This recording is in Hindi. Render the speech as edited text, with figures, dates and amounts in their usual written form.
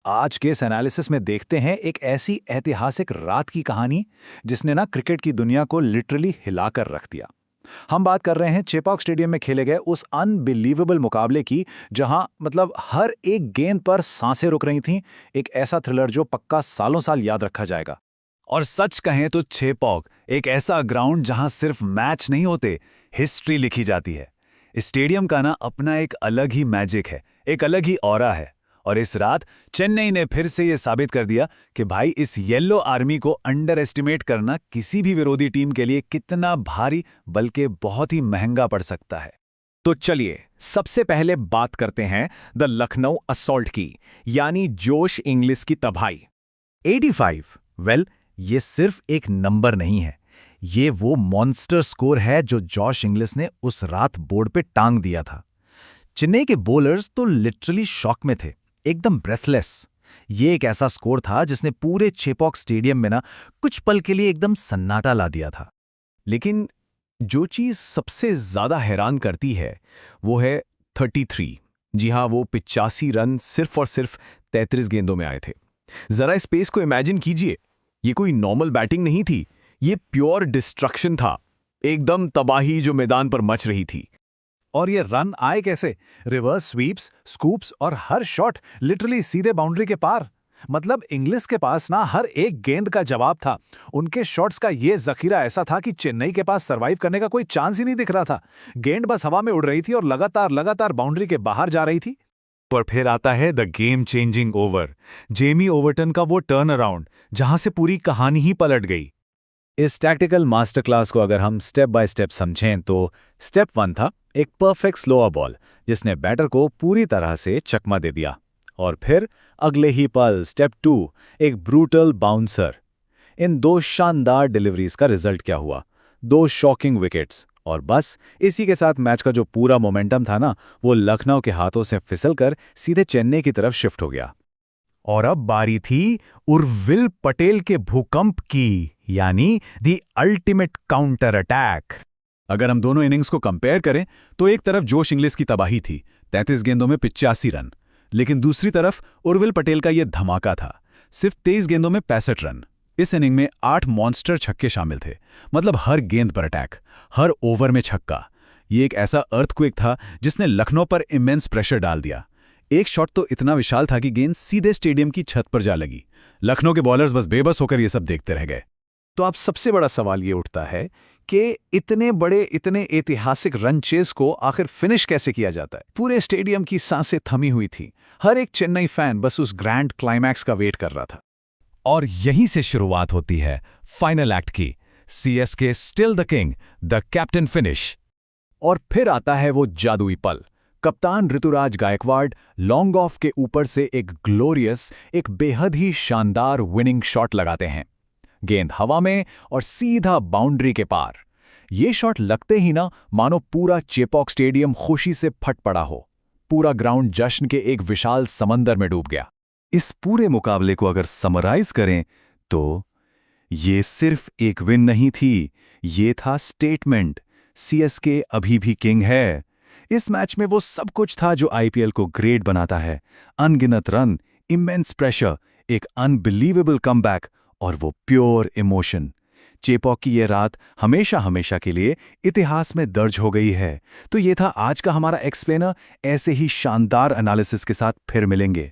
आज के इस एनालिसिस में देखते हैं एक ऐसी ऐतिहासिक रात की कहानी जिसने ना क्रिकेट की दुनिया को लिटरली हिलाकर रख दिया। हम बात कर रहे हैं चेपॉक स्टेडियम में खेले गए उस अनबिलीवेबल मुकाबले की, जहां मतलब हर एक गेंद पर सांसें रुक रही थीं। एक ऐसा थ्रिलर जो पक्का सालों साल याद रखा जाएगा। और सच कहें तो चेपॉक एक ऐसा ग्राउंड जहां सिर्फ मैच नहीं होते, हिस्ट्री लिखी जाती है। इस स्टेडियम का ना अपना एक अलग ही मैजिक है, एक अलग ही ऑरा है। और इस रात चेन्नई ने फिर से ये साबित कर दिया कि भाई इस येलो आर्मी को अंडर एस्टिमेट करना किसी भी विरोधी टीम के लिए कितना भारी बल्कि बहुत ही महंगा पड़ सकता है। तो चलिए सबसे पहले बात करते हैं द लखनऊ असॉल्ट की, यानी जोश इंग्लिश की तबाही। 85। वेल, ये सिर्फ एक नंबर नहीं है, ये वो मॉन्स्टर स्कोर है जो जॉश इंग्लिश ने उस रात बोर्ड पे टांग दिया था। चेन्नई के बॉलर्स तो लिटरली शॉक में थे, एकदम ब्रेथलेस। ये एक ऐसा स्कोर था जिसने पूरे चेपॉक स्टेडियम में ना कुछ पल के लिए एकदम सन्नाटा ला दिया था। लेकिन जो चीज सबसे ज्यादा हैरान करती है वो है 33। जी हाँ, वो 85 रन सिर्फ और सिर्फ 33 गेंदों में आए थे। जरा इस पेस को इमेजिन कीजिए, ये कोई नॉर्मल बैटिंग नहीं थी, ये प्योर डिस्ट्रक्शन था, एकदम तबाही जो मैदान पर मच रही थी। और ये रन आए कैसे? रिवर्स स्वीप्स, स्कूप्स और हर शॉट लिटरली सीधे बाउंड्री के पार। मतलब इंग्लिश के पास ना हर एक गेंद का जवाब था। उनके शॉट्स का ये जखीरा ऐसा था कि चेन्नई के पास सरवाइव करने का कोई चांस ही नहीं दिख रहा था। गेंद बस हवा में उड़ रही थी और लगातार लगातार बाउंड्री के बाहर जा रही थी। पर फिर आता है the game changing over, Jamie Overton का वो टर्न अराउंड जहां से पूरी कहानी ही पलट गई। इस टैक्टिकल मास्टर क्लास को अगर हम स्टेप बाय स्टेप समझें तो स्टेप 1 था एक परफेक्ट स्लोअर बॉल जिसने बैटर को पूरी तरह से चकमा दे दिया। और फिर अगले ही पल स्टेप 2 एक ब्रूटल बाउंसर। इन दो शानदार डिलीवरीज का रिजल्ट क्या हुआ? 2 शॉकिंग विकेट्स। और बस इसी के साथ मैच का जो पूरा मोमेंटम था ना, वो लखनऊ के हाथों से फिसलकर सीधे चेन्नई की तरफ शिफ्ट हो गया। और अब बारी थी उर्विल पटेल के भूकंप की, यानी दी अल्टीमेट काउंटर अटैक। अगर हम दोनों इनिंग्स को कंपेयर करें तो एक तरफ जोश इंग्लिश की तबाही थी, 33 गेंदों में 85 रन। लेकिन दूसरी तरफ उर्विल पटेल का यह धमाका था, सिर्फ 23 गेंदों में 65 रन। इस इनिंग में 8 मॉन्स्टर छक्के शामिल थे, मतलब हर गेंद पर अटैक, हर ओवर में छक्का। ये एक ऐसा अर्थक्वेक था जिसने लखनऊ पर इमेंस प्रेशर डाल दिया। एक शॉट तो इतना विशाल था कि गेंद सीधे स्टेडियम की छत पर जा लगी। लखनऊ के बॉलर्स बस बेबस होकर ये सब देखते रह गए। तो अब सबसे बड़ा सवाल ये उठता है कि इतने बड़े, इतने ऐतिहासिक रन चेस को आखिर फिनिश कैसे किया जाता है? पूरे स्टेडियम की सांसें थमी हुई थी, हर एक चेन्नई फैन बस उस ग्रैंड क्लाइमैक्स का वेट कर रहा था। और यहीं से शुरुआत होती है फाइनल एक्ट की। CSK still the king, the captain finish. और फिर आता है वो जादुई पल। कप्तान ऋतुराज गायकवाड़ लॉन्ग ऑफ के ऊपर से एक ग्लोरियस, एक बेहद ही शानदार विनिंग शॉट लगाते हैं। गेंद हवा में और सीधा बाउंड्री के पार। ये शॉट लगते ही ना मानो पूरा चेपॉक स्टेडियम खुशी से फट पड़ा हो। पूरा ग्राउंड जश्न के एक विशाल समंदर में डूब गया। इस पूरे मुकाबले को अगर समराइज करें तो ये सिर्फ एक विन नहीं थी, ये था स्टेटमेंट। सीएसके अभी भी किंग है। इस मैच में वो सब कुछ था जो आईपीएल को ग्रेट बनाता है। अनगिनत रन, इमेंस प्रेशर, एक अनबिलीवेबल कमबैक और वो प्योर इमोशन। चेपॉक की ये रात हमेशा हमेशा के लिए इतिहास में दर्ज हो गई है। तो ये था आज का हमारा एक्सप्लेनर। ऐसे ही शानदार एनालिसिस के साथ फिर मिलेंगे।